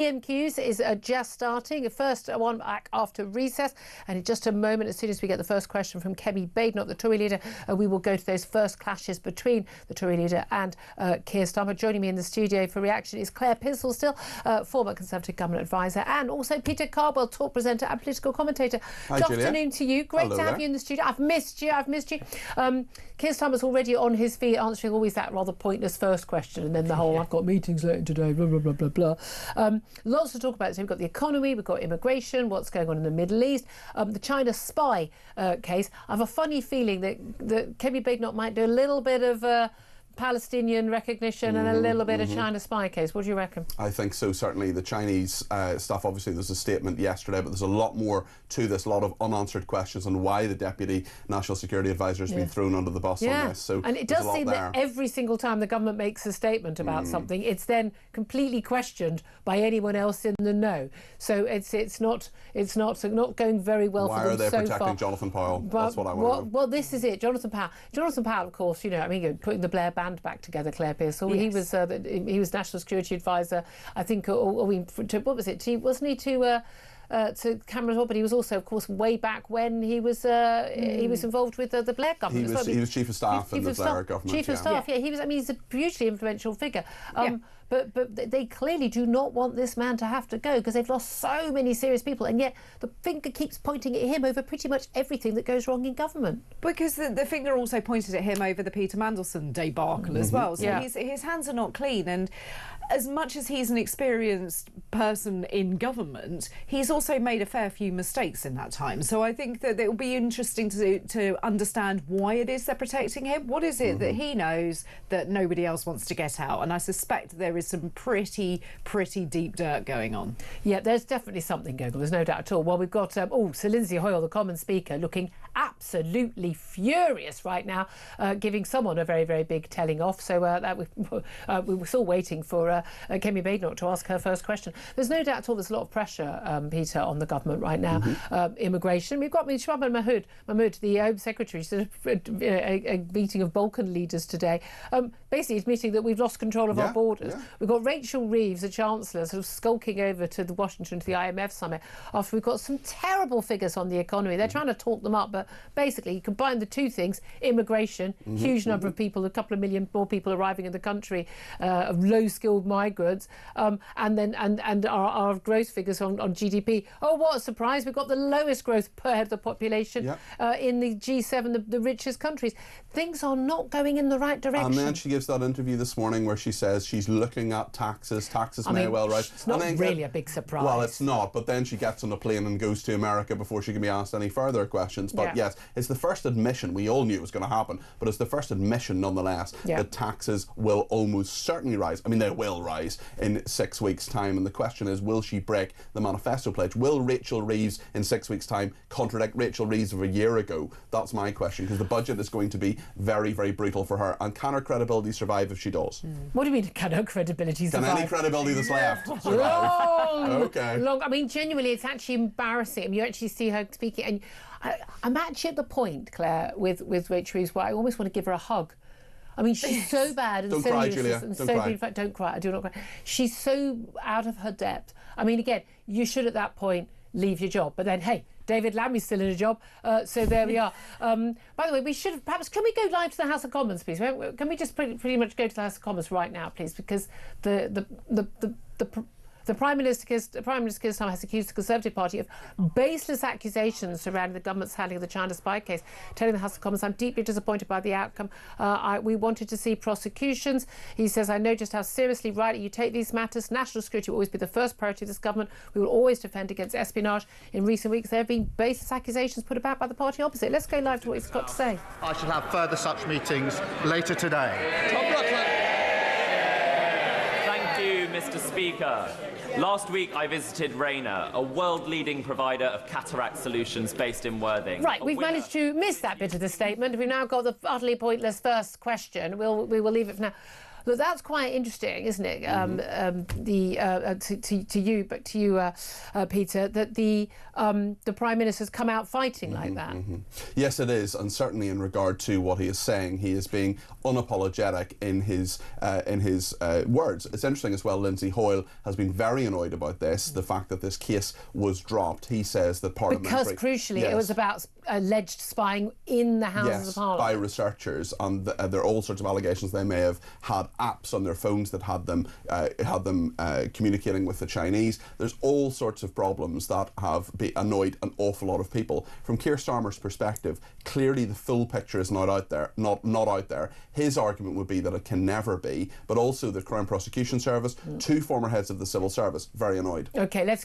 PMQs is just starting, the first one back after recess, and in just a moment, as soon as we get the first question from Keir Starmer, the Tory leader, we will go to those first clashes between the Tory leader and Keir Starmer. Joining me in the studio for reaction is Claire Pisselstill, former Conservative government advisor, and also Peter Cardwell, talk presenter and political commentator. Hi, Good Julia. afternoon to you. Great to have you in the studio. I've missed you. Keir Starmer's already on his feet answering always that rather pointless first question, and then the whole, I've got meetings later today, blah, blah, blah, blah, blah. Lots to talk about. So we've got the economy, we've got immigration, what's going on in the Middle East, the China spy case. I have a funny feeling that Keir Starmer might do a little bit of Palestinian recognition and a little bit of China spy case. What do you reckon? I think so, certainly. The Chinese stuff, obviously there's a statement yesterday, but there's a lot more to this, a lot of unanswered questions on why the Deputy National Security Advisor has been thrown under the bus on this. So and it does seem that every single time the government makes a statement about something, it's then completely questioned by anyone else in the know. So it's not going very well for them so far. Why are they protecting Jonathan Powell? That's what I want to know. Well, this is it. Jonathan Powell, of course, you know, I mean, putting the Blair band back together, Claire Pearsall. Yes. He was National Security Advisor, I think, what was it? Wasn't he to Cameron, but he was also, of course, way back when he was involved with the Blair government. He was Chief of Staff in the Blair government. Chief of Staff, yeah. He was. I mean, he's a hugely influential figure. But they clearly do not want this man to have to go because they've lost so many serious people, and yet the finger keeps pointing at him over pretty much everything that goes wrong in government. Because the finger also pointed at him over the Peter Mandelson debacle as well. So his hands are not clean, and as much as he's an experienced person in government, he's also made a fair few mistakes in that time. So I think that it will be interesting to understand why it is they're protecting him. What is it that he knows that nobody else wants to get out? And I suspect there is some pretty deep dirt going on. Yeah, there's definitely something going on. There's no doubt at all. Well, we've got Sir Lindsay Hoyle, the Commons Speaker, looking absolutely furious right now, giving someone a very big telling off. So we were still waiting for Keir Starmer to ask her first question. There's no doubt at all there's a lot of pressure, Peter, on the government right now. Immigration. We've got Shahbaz Mahmood, the Home Secretary, sort of a meeting of Balkan leaders today, basically admitting that we've lost control of our borders. We've got Rachel Reeves, the Chancellor, sort of skulking over to Washington to the IMF summit after we've got some terrible figures on the economy. They're trying to talk them up, but basically you combine the two things: immigration, huge number of people, a couple of million more people arriving in the country, of low-skilled migrants, and our growth figures on GDP. Oh, what a surprise! We've got the lowest growth per head of the population in the G7, the richest countries. Things are not going in the right direction. And then she gives that interview this morning where she says she's looking at taxes. Taxes may well rise. It's not really a big surprise. Well, it's not. But then she gets on a plane and goes to America before she can be asked any further questions. But yes, it's the first admission. We all knew it was going to happen, but it's the first admission nonetheless that taxes will almost certainly rise. I mean, they will rise in 6 weeks' time. And the question is, will she break the manifesto pledge? Will Rachel Reeves in 6 weeks' time contradict Rachel Reeves of a year ago? That's my question, because the budget is going to be very brutal for her. And can her credibility survive if she does? What do you mean, can her credibility survive? Can any credibility that's left survive? Long. I mean, genuinely, it's actually embarrassing. I mean, you actually see her speaking, and I'm actually at the point, Claire, with Rachel Reeves, where I almost want to give her a hug. I mean, she's so bad and don't so cry, useless Julia. and don't so cry. in fact, don't cry. I do not cry. She's so out of her depth. I mean, again, you should at that point leave your job, but then hey, David Lammy's still in a job, so there we are. By the way, we should have perhaps, can we go live to the House of Commons, please? Can we just pretty much go to the House of Commons right now, please? Because the Prime Minister Keir Starmer has accused the Conservative Party of baseless accusations surrounding the government's handling of the China spy case, telling the House of Commons, "I'm deeply disappointed by the outcome. We wanted to see prosecutions." He says, "I know just how seriously rightly you take these matters. National security will always be the first priority of this government. We will always defend against espionage. In recent weeks, there have been baseless accusations put about by the party opposite." Let's go live to what he's got to say. I shall have further such meetings later today. Thank you, Mr. Speaker. Last week I visited Rayner, a world-leading provider of cataract solutions based in Worthing. Right, we've managed to miss that bit of the statement. We've now got the utterly pointless first question. We will leave it for now. Look, that's quite interesting, isn't it? To you, Peter, that the Prime Minister's come out fighting like that. Yes, it is, and certainly in regard to what he is saying, he is being unapologetic in his words. It's interesting as well. Lindsay Hoyle has been very annoyed about this, the fact that this case was dropped. He says that parliamentary... Because crucially, it was about alleged spying in the Houses of Parliament. By researchers, and there are all sorts of allegations they may have had apps on their phones that had them communicating with the Chinese. There's all sorts of problems that have annoyed an awful lot of people. From Keir Starmer's perspective, clearly the full picture is not out there. His argument would be that it can never be, but also the Crown Prosecution Service, 2 former heads of the civil service, very annoyed. Okay, let's